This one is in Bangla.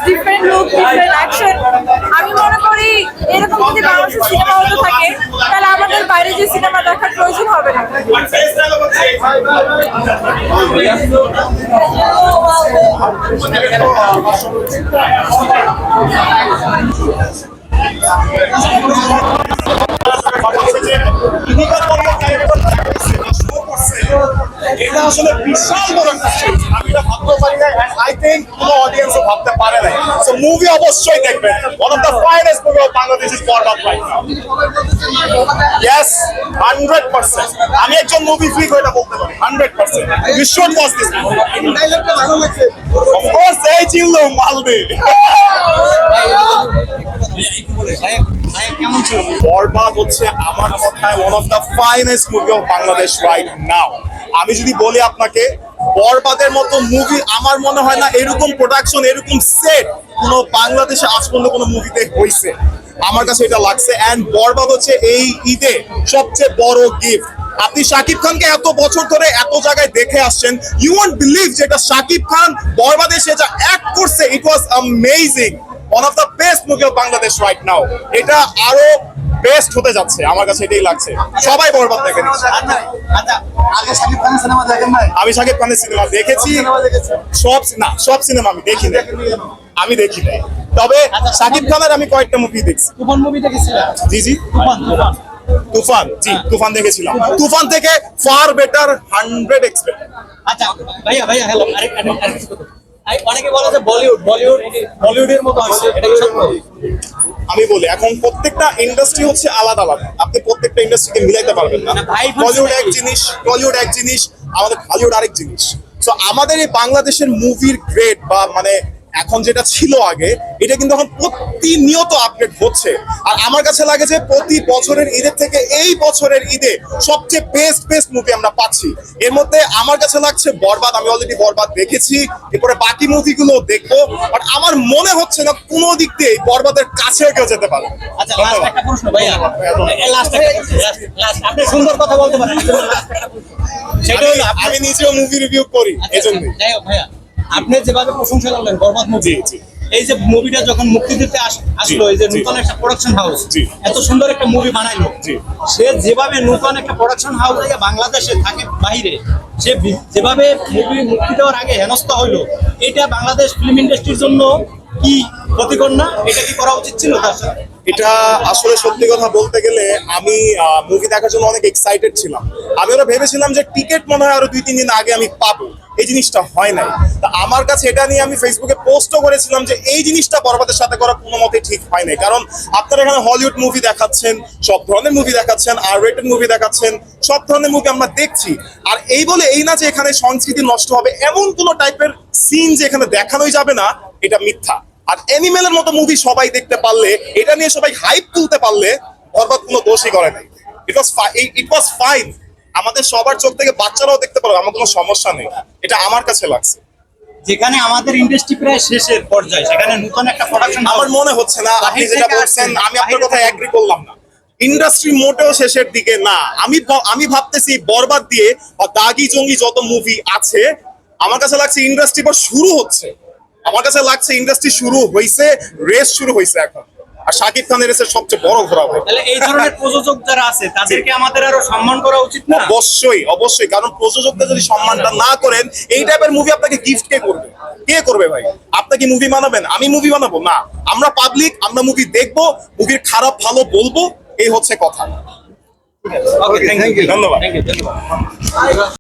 Different look, different action. আমি মনে করি এরকম যদি বাংলাদেশের সিনেমা হতে থাকে তাহলে আমাদের বাইরে যে সিনেমা দেখার প্রয়োজন হবে না। এটা আসলে বিশাল বড় একটা চেঞ্জ। আমি এটা ভাবতে পারি না, এন্ড আই থিংক কোনো অডিয়েন্সও ভাবতে পারে না। সো মুভি অবশ্যই দেখবেন। One of the finest movie of Bangladesh is Borbaad right now. Yes, 100%। আমি একজন মুভি ফ্রিক হয়ে বলতে পারি 100%। You should watch this movie. ডায়লগটা ভালো লাগছে। অফ কোর্স এই চিল্লো মালবে। বরবাদ হচ্ছে আমার কথায় one of the finest movie of Bangladesh right নাও। আমি যদি বলি আপনাকে বরবাদের মতো মুভি আমার মনে হয় না এরকম প্রোডাকশন, এরকম সেট কোনো বাংলাদেশে আজ পর্যন্ত কোনো মুভিতে হয়েছে। আমার কাছে এটা লাগছে। এন্ড বরবাদ হচ্ছে এই ঈদে সবচেয়ে বড় গিফট। আপনি শাকিব খানকে এত বছর ধরে এত জায়গায় দেখে আসছেন, ইউ ওয়ন্ট বিলিভ যে এটা শাকিব খান বরবাদে সে যা অ্যাক্ট করছে, it was amazing. One of the best movie of Bangladesh right now. এটা আরো বেস্ট হতে যাচ্ছে, আমার কাছে এটাই লাগছে। সবাই বরবাদ দেখে নিচ্ছে। আগে শাকিব খানের সিনেমা দেখেন নাই? আমি শাকিব খানের সিনেমা দেখেছি, সব সিনেমা আমি দেখি নাই, আমি দেখি নাই। তবে শাকিব খানের আমি কয়েকটা মুভি দেখছি। তুফান মুভি দেখেছিলেন? জি জি, তুফান, জি তুফান দেখেছিলাম। তুফান থেকে ফার বেটার 100 এক্সপেক্ট। আচ্ছা ভাইয়া হ্যালো, অনেকে বলে যে বলিউডের মতো হচ্ছে, এটা কি সত্য? আমি বলি এখন প্রত্যেকটা ইন্ডাস্ট্রি হচ্ছে আলাদা আলাদা। আপনি প্রত্যেকটা ইন্ডাস্ট্রিকে মিলাইতে পারবেন না। বলিউড এক জিনিস, টলিউড এক জিনিস, আমাদের হলিউড আরেক জিনিস। সো আমাদের এই বাংলাদেশের মুভির গ্রেড বা মানে এখন যেটা ছিল আগে, এটা কিন্তু এখন প্রতিনিয়ত আপডেট হচ্ছে। আর আমার কাছে লাগে যে প্রতি বছরের ঈদের থেকে এই বছরের ঈদে সবচেয়ে বেস্ট মুভি আমরা পাচ্ছি। এর মধ্যে আমার কাছে লাগছে বরবাদ। আমি অলরেডি বরবাদ দেখেছি, এরপরে বাকি মুভিগুলো দেখবো। বাট আমার মনে হচ্ছে না কোনো দিক দিয়ে বরবাদের কাছেও কেউ যেতে পারে। আচ্ছা লাস্ট একটা প্রশ্ন ভাইয়া, আপনি সুন্দর কথা বলতে পারেন, সেটা হলো আমি নিজেও মুভি রিভিউ করি, এজন্যই। যাই হোক ভাইয়া, আপনি যেভাবে প্রশংসা করলেন বরবাদ মুভি, এই যে মুভিটা যখন মুক্তি দিতে আসলো, এই যে নতুন একটা প্রোডাকশন হাউস এত সুন্দর একটা মুভি বানাইলো, সে যেভাবে নতুন একটা প্রোডাকশন হাউস বাংলাদেশে থাকে বাইরে, সে যেভাবে মুভি মুক্তি দেওয়ার আগে হেনস্থা হইলো, এটা বাংলাদেশ ফিল্ম ইন্ডাস্ট্রির জন্য কি ক্ষতিকর না? এটা কি করা উচিত ছিল তার সাথে? এটা আসলে সত্যি কথা বলতে গেলে আমি মুভি দেখার জন্য অনেক এক্সাইটেড ছিলাম। আমি ওরা ভেবেছিলাম যে টিকিট মনে হয় আরো 2-3 দিন আগে আমি পাবো, এই জিনিসটা হয় নাই। তা আমার কাছে এটা নিয়ে আমি ফেসবুকে পোস্টও করেছিলাম যে এই জিনিসটা বরবাদের সাথে করা কোনো মতে ঠিক হয় নাই। কারণ আপনারা এখানে হলিউড মুভি দেখাচ্ছেন, সব ধরনের মুভি দেখাচ্ছেন, আর রেটেড মুভি দেখাচ্ছেন, সব ধরনের মুভি আমরা দেখছি। আর এই বলে এই না যে এখানে সংস্কৃতি নষ্ট হবে, এমন কোনো টাইপের সিন যে এখানে দেখানোই যাবে না, এটা মিথ্যা। আর অ্যানিমেলের মতো মুভি সবাই দেখতে পারলে, এটা নিয়ে সবাই হাইপ তুলতে পারলে, বরবাদ কোনো দোষই করে নাই। ইট ওয়াজ ফাইন। আমাদের সবার চোখ থেকে বাচ্চারাও দেখতে পারবে, আমার কোনো সমস্যা নেই। এটা আমার কাছে লাগছে। যেখানে আমাদের ইন্ডাস্ট্রি প্রায় শেষের পর্যায়ে, সেখানে নতুন একটা প্রোডাকশন আমার মনে হচ্ছে না, আপনি যেটা বলছেন আমি আপনার কথা এগ্রি করলাম না। ইন্ডাস্ট্রি মোটেও শেষের দিকে না। আমি ভাবতেছি বরবাদ দিয়ে বা দাগি জঙ্গি যত মুভি আছে, আমার কাছে লাগছে ইন্ডাস্ট্রি বা শুরু হচ্ছে। আমার কাছে লাগছে ইন্ডাস্ট্রি শুরু হয়েছে, রেস শুরু হয়েছে এখন। আর শাকিব খানের রেসের সবচেয়ে বড় ঘোরা ভাই। তাহলে এই ধরনের প্রযোজক যারা আছে তাদেরকে আমাদের আরো সম্মান করা উচিত না? অবশ্যই। কারণ প্রযোজকদের যদি সম্মানটা না করেন, এই টাইপের মুভি আপনাকে গিফট কে করবে ভাই? আপনি কি মুভি বানাবেন? আমি মুভি বানাবো না। আমরা পাবলিক, আমরা মুভি দেখবো, মুভির খারাপ ভালো বলবো, এই হচ্ছে কথা। ওকে, থ্যাংক ইউ, ধন্যবাদ।